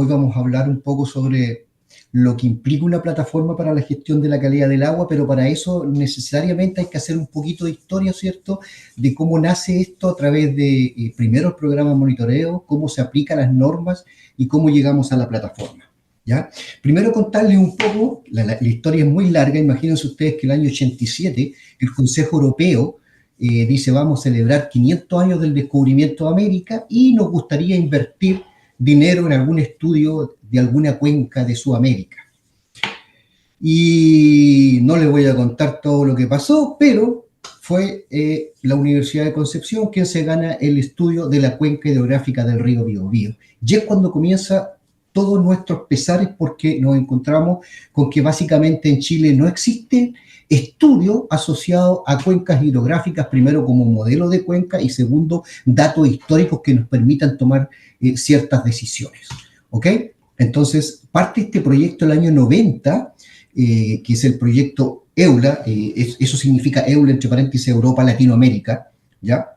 Hoy vamos a hablar un poco sobre lo que implica una plataforma para la gestión de la calidad del agua, pero para eso necesariamente hay que hacer un poquito de historia, ¿cierto?, de cómo nace esto a través de, primero, el programa de monitoreo, cómo se aplican las normas y cómo llegamos a la plataforma, ¿ya? Primero contarles un poco, la historia es muy larga. Imagínense ustedes que el año 87 el Consejo Europeo dice: vamos a celebrar 500 años del descubrimiento de América y nos gustaría invertir dinero en algún estudio de alguna cuenca de Sudamérica. Y no les voy a contar todo lo que pasó, pero fue la Universidad de Concepción quien se gana el estudio de la cuenca hidrográfica del río Biobío. Y es cuando comienza todos nuestros pesares, porque nos encontramos con que básicamente en Chile no existe estudio asociado a cuencas hidrográficas, primero como modelo de cuenca y segundo, datos históricos que nos permitan tomar ciertas decisiones, ¿ok? Entonces, parte este proyecto el año 90, que es el proyecto EULA, eso significa EULA, entre paréntesis, Europa, Latinoamérica, ¿ya?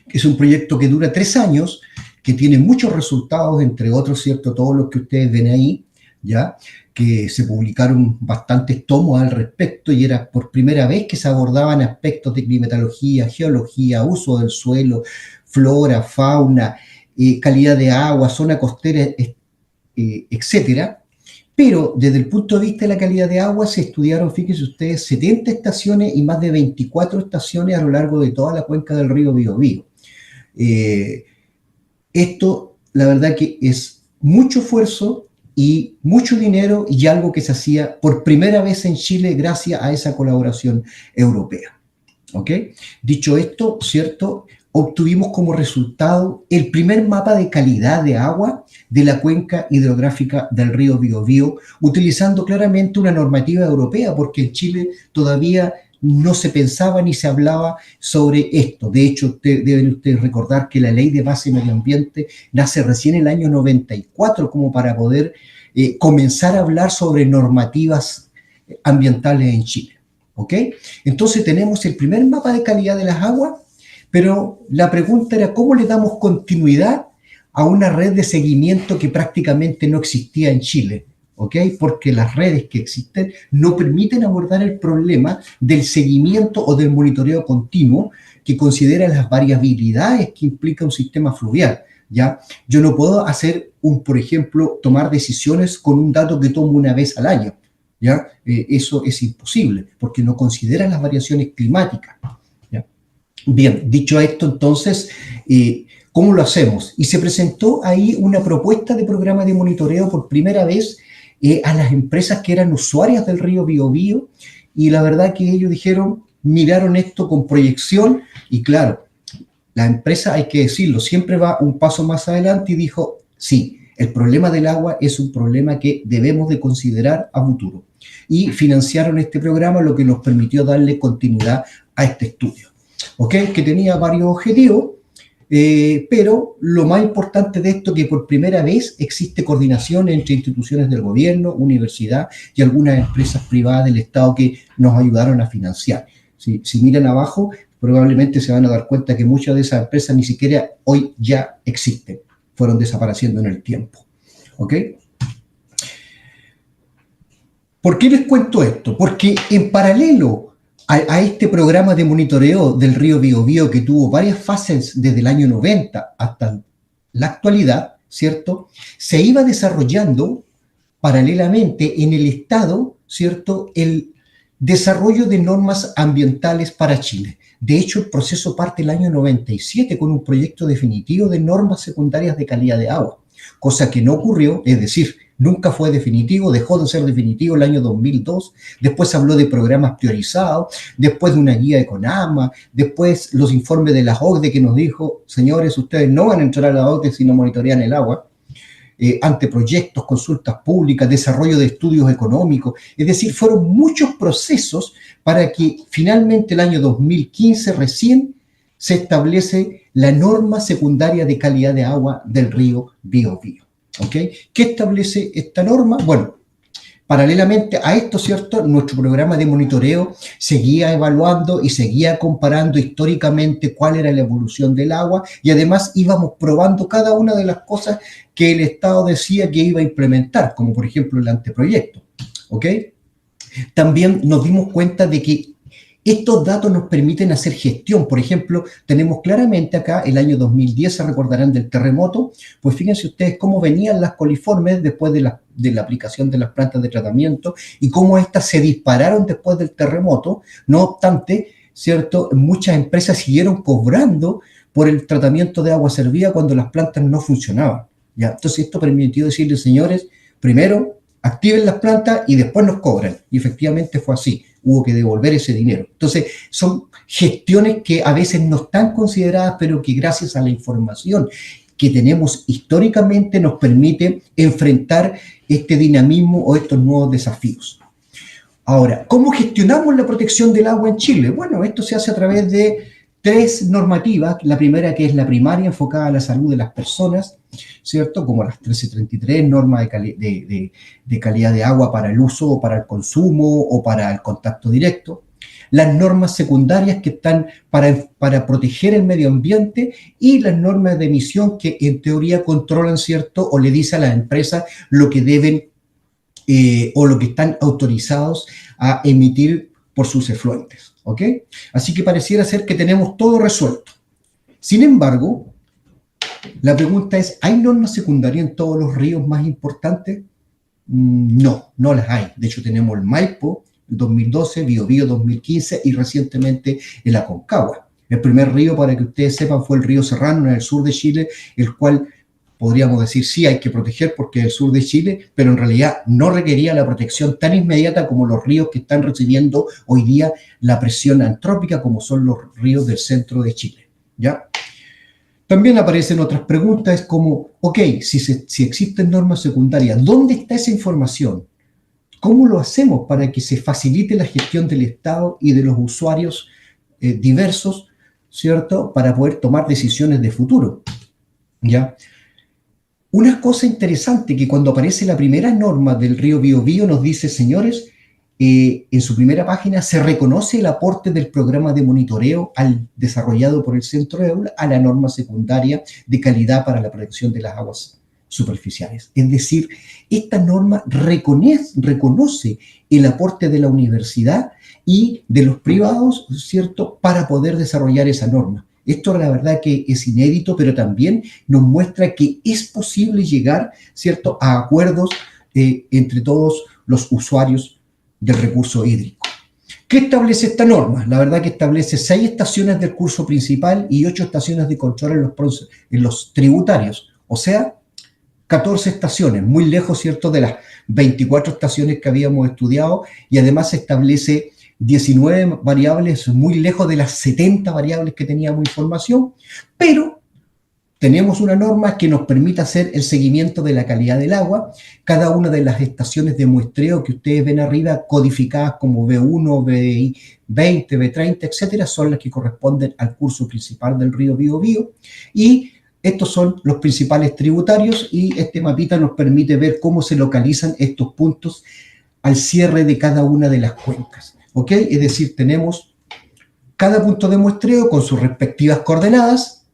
Es un proyecto que dura 3 años, que tiene muchos resultados, entre otros, ¿cierto?, todos los que ustedes ven ahí, ¿ya?, que se publicaron bastantes tomos al respecto, y era por primera vez que se abordaban aspectos de climatología, geología, uso del suelo, flora, fauna, calidad de agua, zona costera, etcétera. Pero desde el punto de vista de la calidad de agua se estudiaron, fíjense ustedes, 70 estaciones y más de 24 estaciones a lo largo de toda la cuenca del río Biobío. Esto, la verdad que es mucho esfuerzo y mucho dinero, y algo que se hacía por primera vez en Chile gracias a esa colaboración europea, ¿ok? Dicho esto, ¿cierto?, obtuvimos como resultado el primer mapa de calidad de agua de la cuenca hidrográfica del río Biobío, utilizando claramente una normativa europea, porque en Chile todavía no se pensaba ni se hablaba sobre esto. De hecho, deben ustedes recordar que la Ley de Base Medio Ambiente nace recién en el año 94 como para poder comenzar a hablar sobre normativas ambientales en Chile, ¿ok? Entonces tenemos el primer mapa de calidad de las aguas, pero la pregunta era cómo le damos continuidad a una red de seguimiento que prácticamente no existía en Chile, ¿ok? Porque las redes que existen no permiten abordar el problema del seguimiento o del monitoreo continuo que considera las variabilidades que implica un sistema fluvial, ¿ya? Yo no puedo hacer por ejemplo, tomar decisiones con un dato que tomo una vez al año, ¿ya? Eso es imposible, porque no considera las variaciones climáticas, ¿ya? Bien, dicho esto, entonces, ¿cómo lo hacemos? Y se presentó ahí una propuesta de programa de monitoreo por primera vez a las empresas que eran usuarias del río Biobío, y la verdad que ellos miraron esto con proyección, y claro, la empresa, hay que decirlo, siempre va un paso más adelante y dijo: sí, el problema del agua es un problema que debemos de considerar a futuro. Y financiaron este programa, lo que nos permitió darle continuidad a este estudio, ¿ok? Que tenía varios objetivos, pero lo más importante de esto es que por primera vez existe coordinación entre instituciones del gobierno, universidad y algunas empresas privadas del Estado que nos ayudaron a financiar. Si miran abajo, probablemente se van a dar cuenta que muchas de esas empresas ni siquiera hoy ya existen, fueron desapareciendo en el tiempo, ¿ok? ¿Por qué les cuento esto? Porque en paralelo a este programa de monitoreo del río Biobío, que tuvo varias fases desde el año 90 hasta la actualidad, ¿cierto?, se iba desarrollando paralelamente en el Estado, ¿cierto?, el desarrollo de normas ambientales para Chile. De hecho, el proceso parte el año 97 con un proyecto definitivo de normas secundarias de calidad de agua, cosa que no ocurrió, es decir, nunca fue definitivo, dejó de ser definitivo el año 2002, después se habló de programas priorizados, después de una guía de CONAMA, después los informes de la OCDE que nos dijo: señores, ustedes no van a entrar a la OCDE si no monitorean el agua, anteproyectos, consultas públicas, desarrollo de estudios económicos. Es decir, fueron muchos procesos para que finalmente el año 2015 recién se establece la norma secundaria de calidad de agua del río Biobío, ¿ok? ¿Qué establece esta norma? Bueno, Paralelamente a esto, ¿cierto? Nuestro programa de monitoreo seguía evaluando y seguía comparando históricamente cuál era la evolución del agua y además íbamos probando cada una de las cosas que el Estado decía que iba a implementar, como por ejemplo el anteproyecto, ¿ok? También nos dimos cuenta de que estos datos nos permiten hacer gestión. Por ejemplo, tenemos claramente acá el año 2010, se recordarán del terremoto, pues fíjense ustedes cómo venían las coliformes después de la aplicación de las plantas de tratamiento y cómo estas se dispararon después del terremoto. No obstante, ¿cierto? Muchas empresas siguieron cobrando por el tratamiento de agua servida cuando las plantas no funcionaban, ¿ya? Entonces esto permitió decirles, señores, primero activen las plantas y después nos cobran. Y efectivamente fue así, hubo que devolver ese dinero. Entonces, son gestiones que a veces no están consideradas, pero que gracias a la información que tenemos históricamente nos permite enfrentar este dinamismo o estos nuevos desafíos. Ahora, ¿cómo gestionamos la protección del agua en Chile? Bueno, esto se hace a través de 3 normativas. La primera, que es la primaria, enfocada a la salud de las personas, ¿cierto? Como las 1333, normas de calidad de agua para el uso o para el consumo o para el contacto directo. Las normas secundarias que están para proteger el medio ambiente y las normas de emisión que en teoría controlan, ¿cierto? O le dice a las empresas lo que deben o lo que están autorizados a emitir por sus efluentes, ¿ok? Así que pareciera ser que tenemos todo resuelto. Sin embargo, la pregunta es, ¿hay normas secundarias en todos los ríos más importantes? No, no las hay. De hecho, tenemos el Maipo, el 2012, Biobío 2015 y recientemente el Aconcagua. El primer río, para que ustedes sepan, fue el río Serrano en el sur de Chile, el cual podríamos decir sí hay que proteger porque es el sur de Chile, pero en realidad no requería la protección tan inmediata como los ríos que están recibiendo hoy día la presión antrópica, como son los ríos del centro de Chile, ¿ya? También aparecen otras preguntas como, ok, si existen normas secundarias, ¿dónde está esa información? ¿Cómo lo hacemos para que se facilite la gestión del Estado y de los usuarios diversos, ¿cierto? Para poder tomar decisiones de futuro, ¿ya? Una cosa interesante que cuando aparece la primera norma del río Biobío nos dice, señores, en su primera página se reconoce el aporte del programa de monitoreo desarrollado por el Centro EULA a la norma secundaria de calidad para la protección de las aguas superficiales. Es decir, esta norma reconoce el aporte de la universidad y de los privados, ¿cierto?, para poder desarrollar esa norma. Esto la verdad que es inédito, pero también nos muestra que es posible llegar, ¿cierto?, a acuerdos entre todos los usuarios del recurso hídrico. ¿Qué establece esta norma? La verdad que establece 6 estaciones del curso principal y 8 estaciones de control en los tributarios, o sea, 14 estaciones, muy lejos, ¿cierto?, de las 24 estaciones que habíamos estudiado, y además se establece 19 variables, muy lejos de las 70 variables que teníamos información, pero tenemos una norma que nos permite hacer el seguimiento de la calidad del agua. Cada una de las estaciones de muestreo que ustedes ven arriba, codificadas como B1, B20, B30, etcétera, son las que corresponden al curso principal del río Biobío, y estos son los principales tributarios, y este mapita nos permite ver cómo se localizan estos puntos al cierre de cada una de las cuencas. ¿Ok? Es decir, tenemos cada punto de muestreo con sus respectivas coordenadas.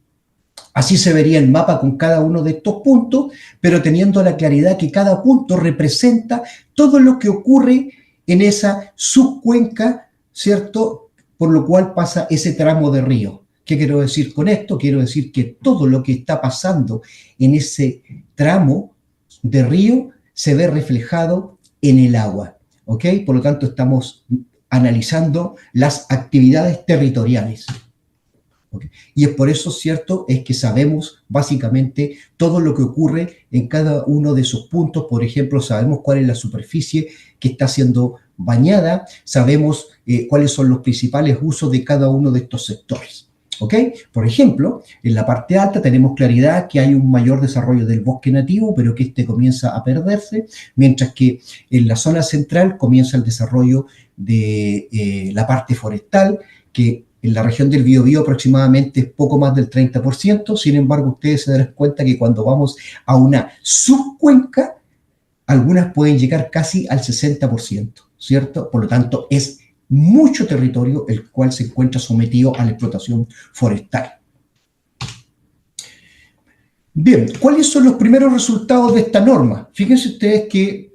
Así se vería el mapa con cada uno de estos puntos, pero teniendo la claridad que cada punto representa todo lo que ocurre en esa subcuenca, ¿cierto? Por lo cual pasa ese tramo de río. ¿Qué quiero decir con esto? Quiero decir que todo lo que está pasando en ese tramo de río se ve reflejado en el agua. ¿Ok? Por lo tanto, estamos analizando las actividades territoriales. ¿Okay? Y es por eso, cierto, es que sabemos básicamente todo lo que ocurre en cada uno de esos puntos. Por ejemplo, sabemos cuál es la superficie que está siendo bañada, sabemos cuáles son los principales usos de cada uno de estos sectores. ¿Ok? Por ejemplo, en la parte alta tenemos claridad que hay un mayor desarrollo del bosque nativo, pero que este comienza a perderse, mientras que en la zona central comienza el desarrollo de la parte forestal, que en la región del Biobío aproximadamente es poco más del 30%, sin embargo ustedes se darán cuenta que cuando vamos a una subcuenca, algunas pueden llegar casi al 60%, ¿cierto? Por lo tanto, es mucho territorio el cual se encuentra sometido a la explotación forestal. Bien, ¿cuáles son los primeros resultados de esta norma? Fíjense ustedes que,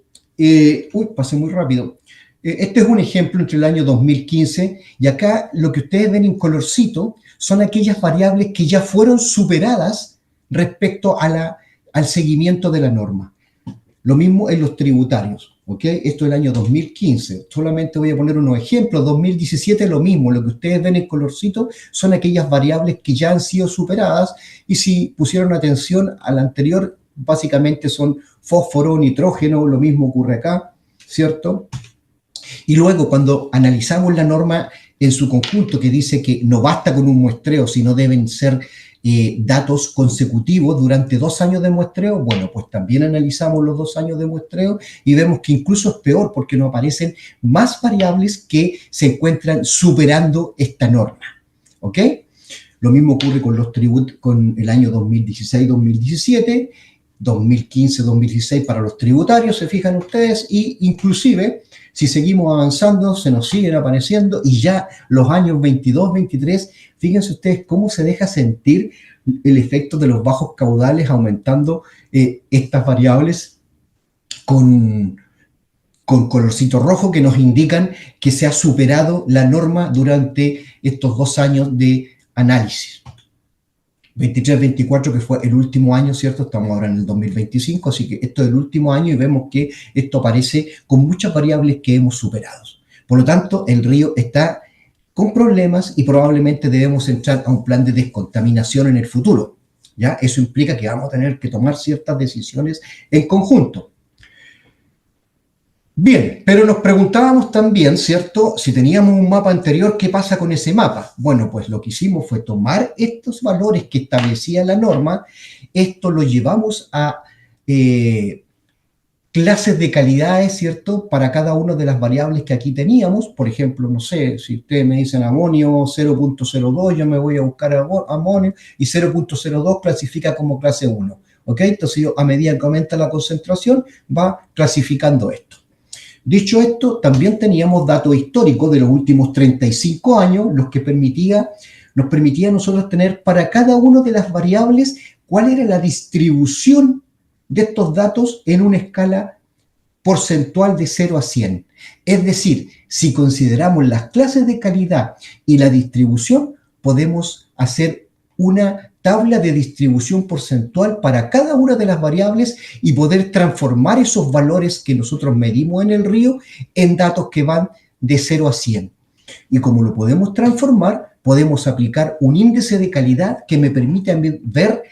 pasé muy rápido. Este es un ejemplo entre el año 2015 y acá lo que ustedes ven en colorcito son aquellas variables que ya fueron superadas respecto a al seguimiento de la norma. Lo mismo en los tributarios, ¿ok? Esto es el año 2015. Solamente voy a poner unos ejemplos. 2017 lo mismo. Lo que ustedes ven en colorcito son aquellas variables que ya han sido superadas y si pusieron atención a la anterior, básicamente son fósforo, nitrógeno, lo mismo ocurre acá, ¿cierto? Y luego cuando analizamos la norma en su conjunto que dice que no basta con un muestreo, sino deben ser datos consecutivos durante 2 años de muestreo, bueno, pues también analizamos los 2 años de muestreo y vemos que incluso es peor porque nos aparecen más variables que se encuentran superando esta norma, ¿ok? Lo mismo ocurre con los con el año 2016-2017, 2015-2016 para los tributarios, se fijan ustedes, y inclusive si seguimos avanzando, se nos siguen apareciendo y ya los años 22-23, fíjense ustedes cómo se deja sentir el efecto de los bajos caudales aumentando estas variables con colorcito rojo que nos indican que se ha superado la norma durante estos 2 años de análisis. 23-24 que fue el último año, ¿cierto? Estamos ahora en el 2025, así que esto es el último año y vemos que esto aparece con muchas variables que hemos superado. Por lo tanto, el río está con problemas y probablemente debemos entrar a un plan de descontaminación en el futuro, ¿ya? Eso implica que vamos a tener que tomar ciertas decisiones en conjunto. Bien, pero nos preguntábamos también, ¿cierto? Si teníamos un mapa anterior, ¿qué pasa con ese mapa? Bueno, pues lo que hicimos fue tomar estos valores que establecía la norma, esto lo llevamos a clases de calidades, ¿cierto? Para cada una de las variables que aquí teníamos. Por ejemplo, no sé, si ustedes me dicen amonio 0.02, yo me voy a buscar amonio y 0.02 clasifica como clase 1, ¿ok? Entonces yo, a medida que aumenta la concentración, va clasificando esto. Dicho esto, también teníamos datos históricos de los últimos 35 años, los que nos permitía a nosotros tener para cada una de las variables cuál era la distribución de estos datos en una escala porcentual de 0 a 100. Es decir, si consideramos las clases de calidad y la distribución, podemos hacer una tabla de distribución porcentual para cada una de las variables y poder transformar esos valores que nosotros medimos en el río en datos que van de 0 a 100. Y como lo podemos transformar, podemos aplicar un índice de calidad que me permite ver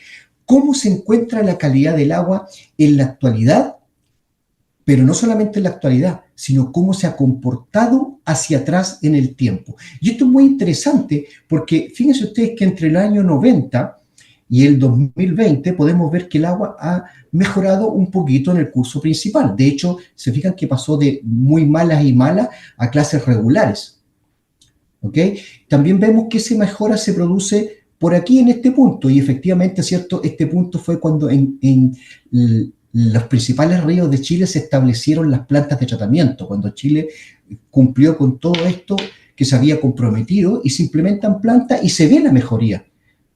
cómo se encuentra la calidad del agua en la actualidad, pero no solamente en la actualidad, sino cómo se ha comportado hacia atrás en el tiempo. Y esto es muy interesante porque fíjense ustedes que entre el año 90 y el 2020 podemos ver que el agua ha mejorado un poquito en el curso principal. De hecho, se fijan que pasó de muy malas y malas a clases regulares. ¿Ok? También vemos que esa mejora se produce por aquí en este punto y efectivamente, ¿cierto? Este punto fue cuando en los principales ríos de Chile se establecieron las plantas de tratamiento, cuando Chile cumplió con todo esto que se había comprometido y se implementan plantas y se ve la mejoría.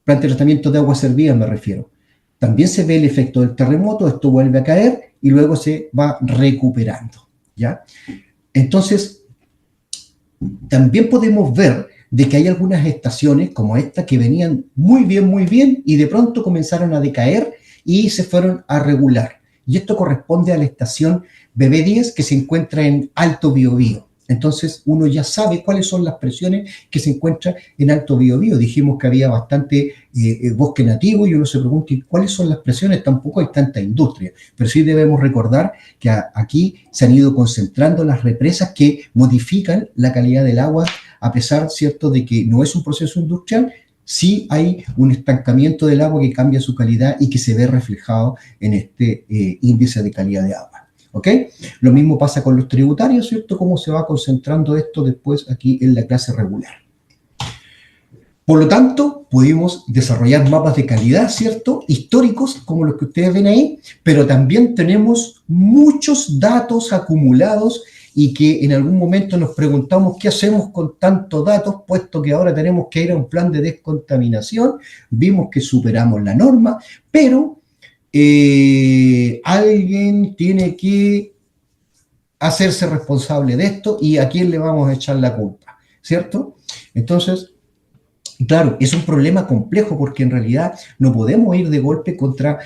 Planta de tratamiento de aguas servidas me refiero. También se ve el efecto del terremoto, esto vuelve a caer y luego se va recuperando, ¿ya? Entonces, también podemos ver de que hay algunas estaciones como esta que venían muy bien y de pronto comenzaron a decaer y se fueron a regular. Y esto corresponde a la estación BB10 que se encuentra en Alto Biobío. Entonces uno ya sabe cuáles son las presiones que se encuentran en Alto Biobío. Dijimos que había bastante bosque nativo y uno se pregunta ¿cuáles son las presiones? Tampoco hay tanta industria, pero sí debemos recordar que aquí se han ido concentrando las represas que modifican la calidad del agua a pesar, ¿cierto?, de que no es un proceso industrial. Sí hay un estancamiento del agua que cambia su calidad y que se ve reflejado en este índice de calidad de agua. ¿Ok? Lo mismo pasa con los tributarios, ¿cierto? Cómo se va concentrando esto después aquí en la clase regular. Por lo tanto, pudimos desarrollar mapas de calidad, ¿cierto? Históricos, como los que ustedes ven ahí, pero también tenemos muchos datos acumulados y que en algún momento nos preguntamos qué hacemos con tantos datos, puesto que ahora tenemos que ir a un plan de descontaminación. Vimos que superamos la norma, pero alguien tiene que hacerse responsable de esto y a quién le vamos a echar la culpa, ¿cierto? Entonces, claro, es un problema complejo porque en realidad no podemos ir de golpe contra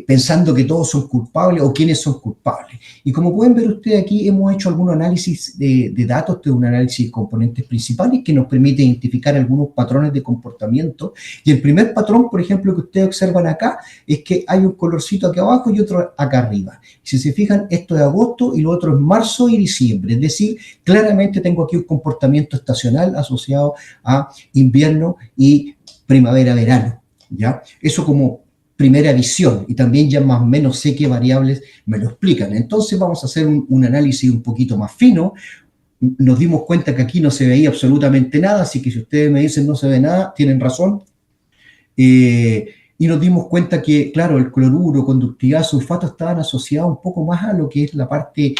pensando que todos son culpables o quiénes son culpables. Y como pueden ver ustedes aquí, hemos hecho algún análisis de datos, de un análisis de componentes principales que nos permite identificar algunos patrones de comportamiento. Y el primer patrón, por ejemplo, que ustedes observan acá, es que hay un colorcito aquí abajo y otro acá arriba. Si se fijan, esto es agosto y lo otro es marzo y diciembre. Es decir, claramente tengo aquí un comportamiento estacional asociado a invierno y primavera-verano, ¿ya? Eso como primera visión, y también ya más o menos sé qué variables me lo explican. Entonces vamos a hacer un análisis un poquito más fino. Nos dimos cuenta que aquí no se veía absolutamente nada, así que si ustedes me dicen no se ve nada, tienen razón. Y nos dimos cuenta que, claro, el cloruro, conductividad, sulfato estaban asociados un poco más a lo que es la parte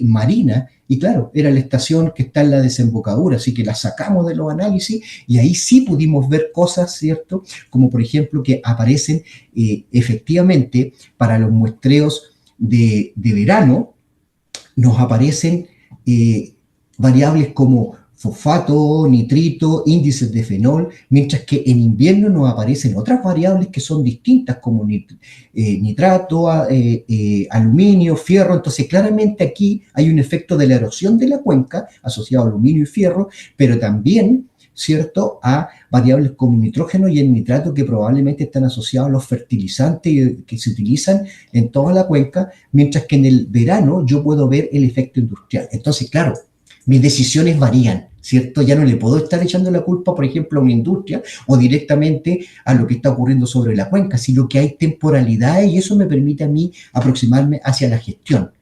marina, y claro, era la estación que está en la desembocadura, así que la sacamos de los análisis y ahí sí pudimos ver cosas, ¿cierto? Como por ejemplo que aparecen efectivamente para los muestreos de verano, nos aparecen variables como fosfato, nitrito, índices de fenol, mientras que en invierno nos aparecen otras variables que son distintas, como nitrato, aluminio, fierro. Entonces, claramente aquí hay un efecto de la erosión de la cuenca asociado a aluminio y fierro, pero también, ¿cierto?, a variables como nitrógeno y el nitrato que probablemente están asociados a los fertilizantes que se utilizan en toda la cuenca, mientras que en el verano yo puedo ver el efecto industrial. Entonces, claro, mis decisiones varían, ¿cierto? Ya no le puedo estar echando la culpa, por ejemplo, a una industria o directamente a lo que está ocurriendo sobre la cuenca, sino que hay temporalidades y eso me permite a mí aproximarme hacia la gestión.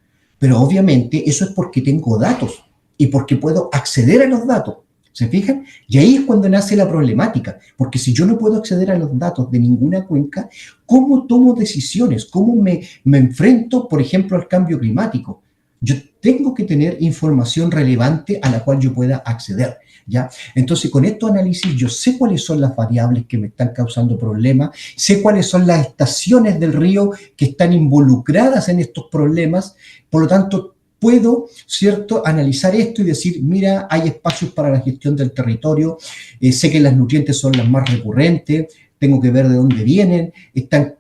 Pero obviamente eso es porque tengo datos y porque puedo acceder a los datos. ¿Se fijan? Y ahí es cuando nace la problemática, porque si yo no puedo acceder a los datos de ninguna cuenca, ¿cómo tomo decisiones? ¿Cómo me enfrento, por ejemplo, al cambio climático? Yo tengo que tener información relevante a la cual yo pueda acceder, ¿ya? Entonces, con estos análisis yo sé cuáles son las variables que me están causando problemas, sé cuáles son las estaciones del río que están involucradas en estos problemas, por lo tanto, puedo, ¿cierto?, analizar esto y decir, mira, hay espacios para la gestión del territorio, sé que las nutrientes son las más recurrentes, tengo que ver de dónde vienen, están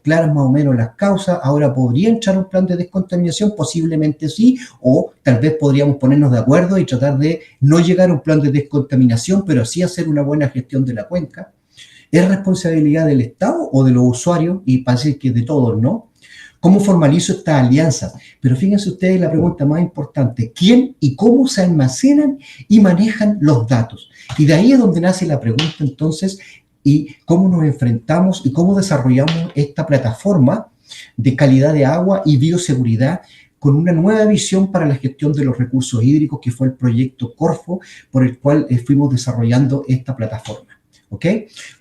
claras más o menos las causas, ahora podría entrar un plan de descontaminación, posiblemente sí, o tal vez podríamos ponernos de acuerdo y tratar de no llegar a un plan de descontaminación, pero sí hacer una buena gestión de la cuenca. ¿Es responsabilidad del Estado o de los usuarios? Y parece que de todos, ¿no? ¿Cómo formalizo estas alianzas? Pero fíjense ustedes la pregunta más importante, ¿quién y cómo se almacenan y manejan los datos? Y de ahí es donde nace la pregunta entonces, y cómo nos enfrentamos y cómo desarrollamos esta plataforma de calidad de agua y bioseguridad con una nueva visión para la gestión de los recursos hídricos, que fue el proyecto Corfo, por el cual fuimos desarrollando esta plataforma. ¿Ok?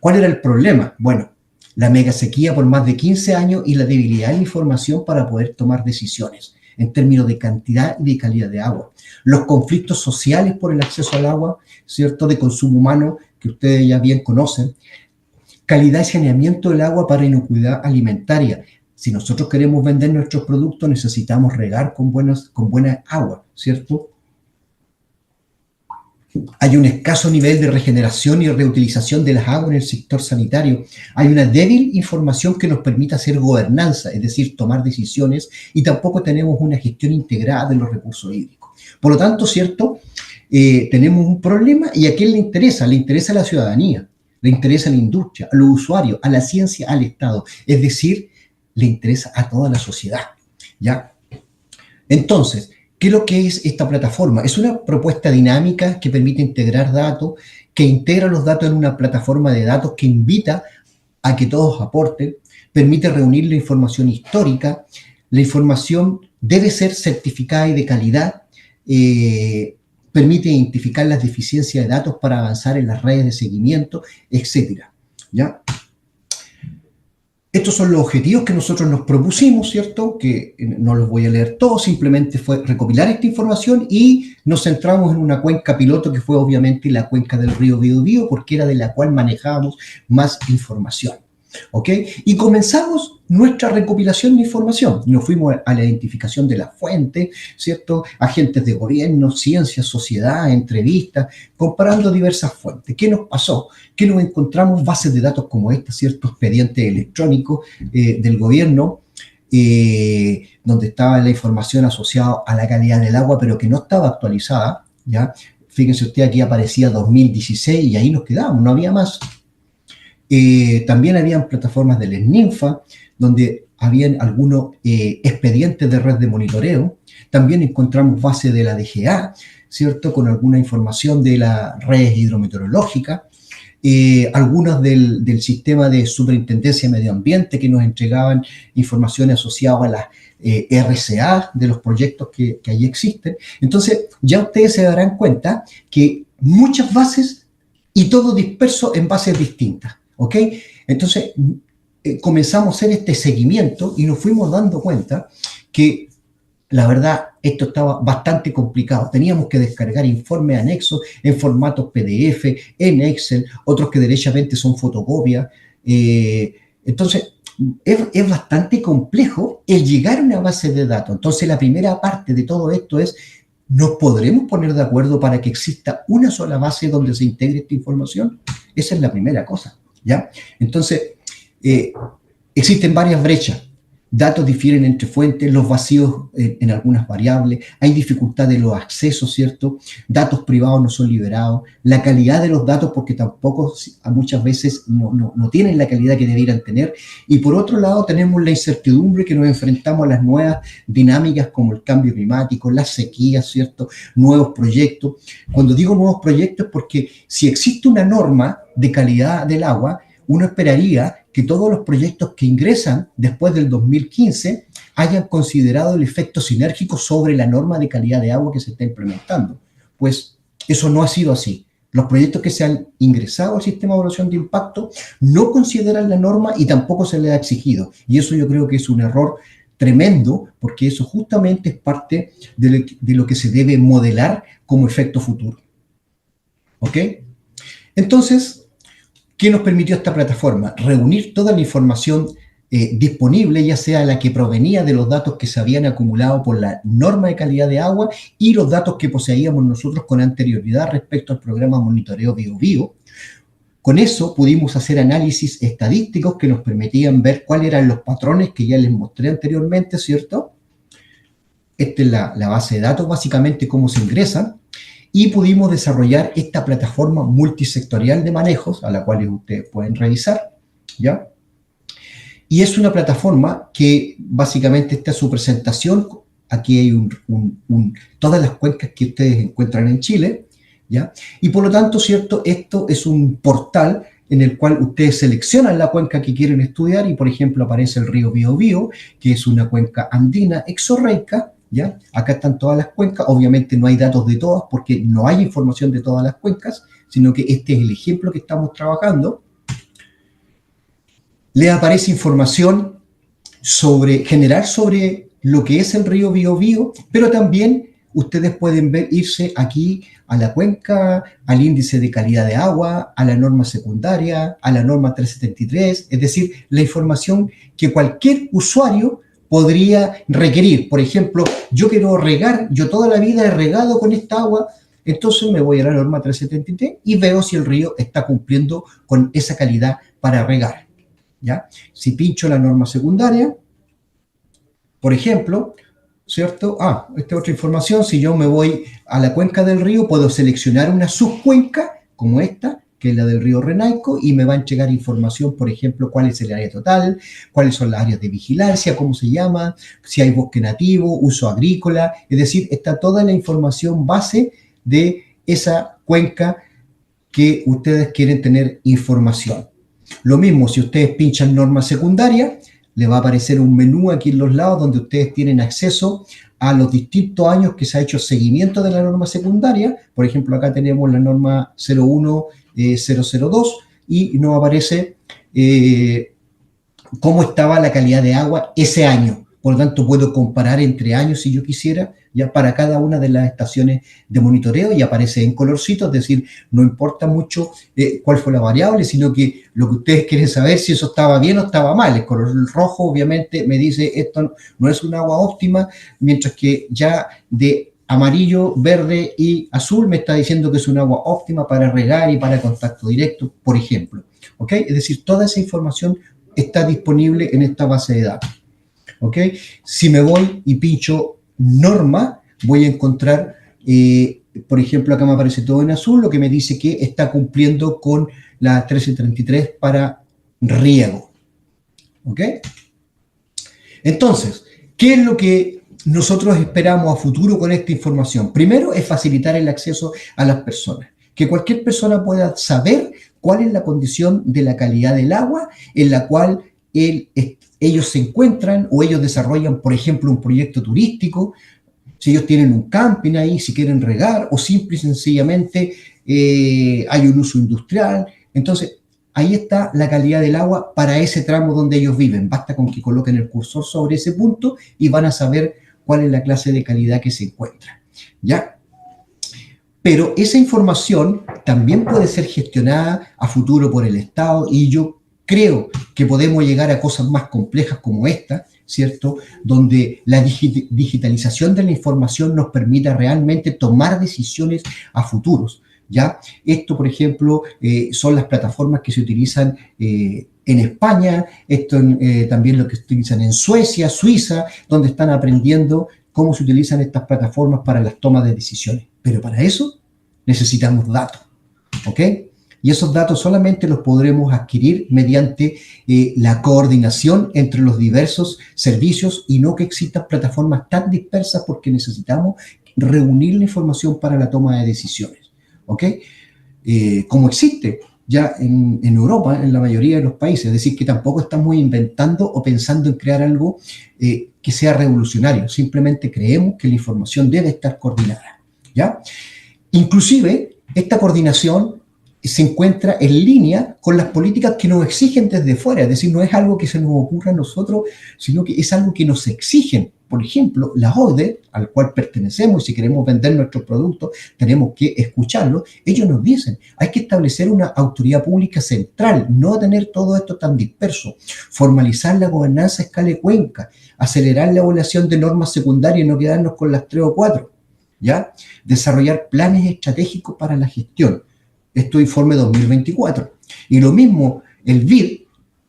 ¿Cuál era el problema? Bueno, la mega sequía por más de 15 años y la debilidad de la información para poder tomar decisiones en términos de cantidad y de calidad de agua. Los conflictos sociales por el acceso al agua, ¿cierto?, de consumo humano, que ustedes ya bien conocen. Calidad y saneamiento del agua para inocuidad alimentaria. Si nosotros queremos vender nuestros productos, necesitamos regar con buena agua, ¿cierto? Hay un escaso nivel de regeneración y reutilización de las aguas en el sector sanitario. Hay una débil información que nos permite hacer gobernanza, es decir, tomar decisiones, y tampoco tenemos una gestión integrada de los recursos hídricos. Por lo tanto, ¿cierto?, tenemos un problema, y ¿a quién le interesa? Le interesa a la ciudadanía, le interesa a la industria, a los usuarios, a la ciencia, al Estado. Es decir, le interesa a toda la sociedad, ¿ya? Entonces, ¿qué es lo que es esta plataforma? Es una propuesta dinámica que permite integrar datos, que integra los datos en una plataforma de datos que invita a que todos aporten, permite reunir la información histórica, la información debe ser certificada y de calidad, permite identificar las deficiencias de datos para avanzar en las redes de seguimiento, etcétera, ¿ya? Estos son los objetivos que nosotros nos propusimos, ¿cierto? Que no los voy a leer todos, simplemente fue recopilar esta información y nos centramos en una cuenca piloto que fue obviamente la cuenca del río Biobío, porque era de la cual manejábamos más información, ¿ok? Y comenzamos nuestra recopilación de información. Nos fuimos a la identificación de la fuente, ¿cierto? Agentes de gobierno, ciencia, sociedad, entrevistas, comparando diversas fuentes. ¿Qué nos pasó? Que nos encontramos bases de datos como esta, ¿cierto? Expedientes electrónicos del gobierno, donde estaba la información asociada a la calidad del agua, pero que no estaba actualizada, ¿ya? Fíjense usted, aquí aparecía 2016 y ahí nos quedábamos, no había más. También habían plataformas del SNINFA, donde habían algunos expedientes de red de monitoreo. También encontramos bases de la DGA, ¿cierto? Con alguna información de las redes hidrometeorológicas. Algunos del sistema de superintendencia de medio ambiente que nos entregaban información asociada a las RCA de los proyectos que allí existen. Entonces, ya ustedes se darán cuenta que muchas bases y todo disperso en bases distintas, ¿ok? Entonces, comenzamos a hacer este seguimiento y nos fuimos dando cuenta que la verdad, esto estaba bastante complicado. Teníamos que descargar informes anexos en formatos PDF, en Excel, otros que derechamente son fotocopias. Entonces, es bastante complejo el llegar a una base de datos. Entonces, la primera parte de todo esto es, ¿nos podremos poner de acuerdo para que exista una sola base donde se integre esta información? Esa es la primera cosa, ¿ya? Entonces, existen varias brechas. Datos difieren entre fuentes, los vacíos en algunas variables, hay dificultad de los accesos, ¿cierto? Datos privados no son liberados, la calidad de los datos porque tampoco muchas veces no tienen la calidad que debieran tener. Y por otro lado tenemos la incertidumbre que nos enfrentamos a las nuevas dinámicas como el cambio climático, las sequías, ¿cierto? Nuevos proyectos. Cuando digo nuevos proyectos es porque si existe una norma de calidad del agua, uno esperaría que todos los proyectos que ingresan después del 2015 hayan considerado el efecto sinérgico sobre la norma de calidad de agua que se está implementando. Pues eso no ha sido así. Los proyectos que se han ingresado al sistema de evaluación de impacto no consideran la norma y tampoco se les ha exigido. Y eso yo creo que es un error tremendo, porque eso justamente es parte de lo que se debe modelar como efecto futuro. ¿Ok? Entonces, ¿qué nos permitió esta plataforma? Reunir toda la información disponible, ya sea la que provenía de los datos que se habían acumulado por la norma de calidad de agua y los datos que poseíamos nosotros con anterioridad respecto al programa Monitoreo Biobío. Con eso pudimos hacer análisis estadísticos que nos permitían ver cuáles eran los patrones que ya les mostré anteriormente, ¿cierto? Esta es la base de datos, básicamente cómo se ingresan. Y pudimos desarrollar esta plataforma multisectorial de manejos, a la cual ustedes pueden revisar, ¿ya? Y es una plataforma que básicamente está su presentación. Aquí hay todas las cuencas que ustedes encuentran en Chile, ¿ya? Y por lo tanto, ¿cierto? Esto es un portal en el cual ustedes seleccionan la cuenca que quieren estudiar y, por ejemplo, aparece el río Biobío, que es una cuenca andina exorreica, ¿ya? Acá están todas las cuencas, obviamente no hay datos de todas porque no hay información de todas las cuencas, sino que este es el ejemplo que estamos trabajando. Le aparece información general sobre lo que es el río Biobío, pero también ustedes pueden irse aquí a la cuenca, al índice de calidad de agua, a la norma secundaria, a la norma 373, es decir, la información que cualquier usuario podría requerir. Por ejemplo, yo quiero regar, yo toda la vida he regado con esta agua, entonces me voy a la norma 373 y veo si el río está cumpliendo con esa calidad para regar, ¿ya? Si pincho la norma secundaria, por ejemplo, ¿cierto? Esta otra información, si yo me voy a la cuenca del río, puedo seleccionar una subcuenca como esta, que es la del río Renaico, y me va a entregar información, por ejemplo, cuál es el área total, cuáles son las áreas de vigilancia, cómo se llama, si hay bosque nativo, uso agrícola, es decir, está toda la información base de esa cuenca que ustedes quieren tener información. Lo mismo, si ustedes pinchan norma secundaria, le va a aparecer un menú aquí en los lados donde ustedes tienen acceso a los distintos años que se ha hecho seguimiento de la norma secundaria. Por ejemplo, acá tenemos la norma 01002 y nos aparece cómo estaba la calidad de agua ese año. Por lo tanto, puedo comparar entre años si yo quisiera, ya para cada una de las estaciones de monitoreo, y aparece en colorcito, es decir, no importa mucho cuál fue la variable, sino que lo que ustedes quieren saber si eso estaba bien o estaba mal. El color rojo obviamente me dice esto no es un agua óptima, mientras que ya de amarillo, verde y azul me está diciendo que es un agua óptima para regar y para contacto directo, por ejemplo. ¿Ok? Es decir, toda esa información está disponible en esta base de datos. ¿Ok? Si me voy y pincho norma, voy a encontrar, por ejemplo, acá me aparece todo en azul, lo que me dice que está cumpliendo con la 1333 para riego. ¿Ok? Entonces, ¿qué es lo que nosotros esperamos a futuro con esta información? Primero es facilitar el acceso a las personas, que cualquier persona pueda saber cuál es la condición de la calidad del agua en la cual ellos se encuentran o ellos desarrollan, por ejemplo, un proyecto turístico, si ellos tienen un camping ahí, si quieren regar, o simple y sencillamente hay un uso industrial. Entonces, ahí está la calidad del agua para ese tramo donde ellos viven. Basta con que coloquen el cursor sobre ese punto y van a saber cuál es la clase de calidad que se encuentra. ¿Ya? Pero esa información también puede ser gestionada a futuro por el Estado, y yo creo que podemos llegar a cosas más complejas como esta, ¿cierto? Donde la digitalización de la información nos permita realmente tomar decisiones a futuros, ¿ya? Esto, por ejemplo, son las plataformas que se utilizan en España, esto también lo que se utilizan en Suecia, Suiza, donde están aprendiendo cómo se utilizan estas plataformas para las tomas de decisiones. Pero para eso necesitamos datos, ¿ok? Y esos datos solamente los podremos adquirir mediante la coordinación entre los diversos servicios, y no que existan plataformas tan dispersas, porque necesitamos reunir la información para la toma de decisiones, ¿ok? Como existe ya en Europa, en la mayoría de los países, es decir, que tampoco estamos inventando o pensando en crear algo que sea revolucionario, simplemente creemos que la información debe estar coordinada, ¿ya? Inclusive, esta coordinación se encuentra en línea con las políticas que nos exigen desde fuera, es decir, no es algo que se nos ocurra a nosotros, sino que es algo que nos exigen. Por ejemplo, la OCDE, al cual pertenecemos, y si queremos vender nuestros productos, tenemos que escucharlo. Ellos nos dicen, hay que establecer una autoridad pública central, no tener todo esto tan disperso, formalizar la gobernanza a escala de cuenca, acelerar la evaluación de normas secundarias y no quedarnos con las 3 o 4, ¿ya? Desarrollar planes estratégicos para la gestión. Esto informe 2024. Y lo mismo el BID,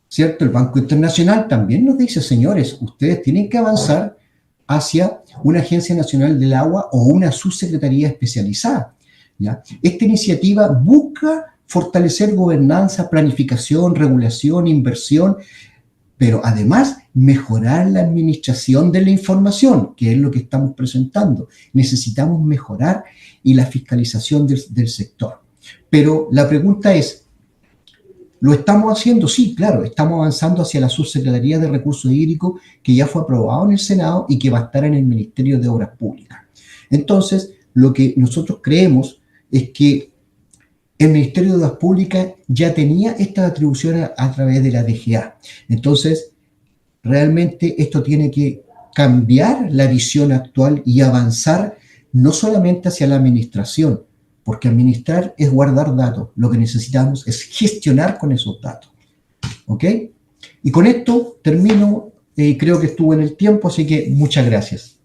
¿cierto? El Banco Internacional también nos dice, señores, ustedes tienen que avanzar hacia una Agencia Nacional del Agua o una subsecretaría especializada, ¿ya? Esta iniciativa busca fortalecer gobernanza, planificación, regulación, inversión, pero además mejorar la administración de la información, que es lo que estamos presentando. Necesitamos mejorar y la fiscalización del sector. Pero la pregunta es, ¿lo estamos haciendo? Sí, claro, estamos avanzando hacia la Subsecretaría de Recursos Hídricos, que ya fue aprobado en el Senado y que va a estar en el Ministerio de Obras Públicas. Entonces, lo que nosotros creemos es que el Ministerio de Obras Públicas ya tenía estas atribuciones a través de la DGA. Entonces, realmente esto tiene que cambiar la visión actual y avanzar no solamente hacia la administración, porque administrar es guardar datos. Lo que necesitamos es gestionar con esos datos. ¿Ok? Y con esto termino. Creo que estuvo en el tiempo, así que muchas gracias.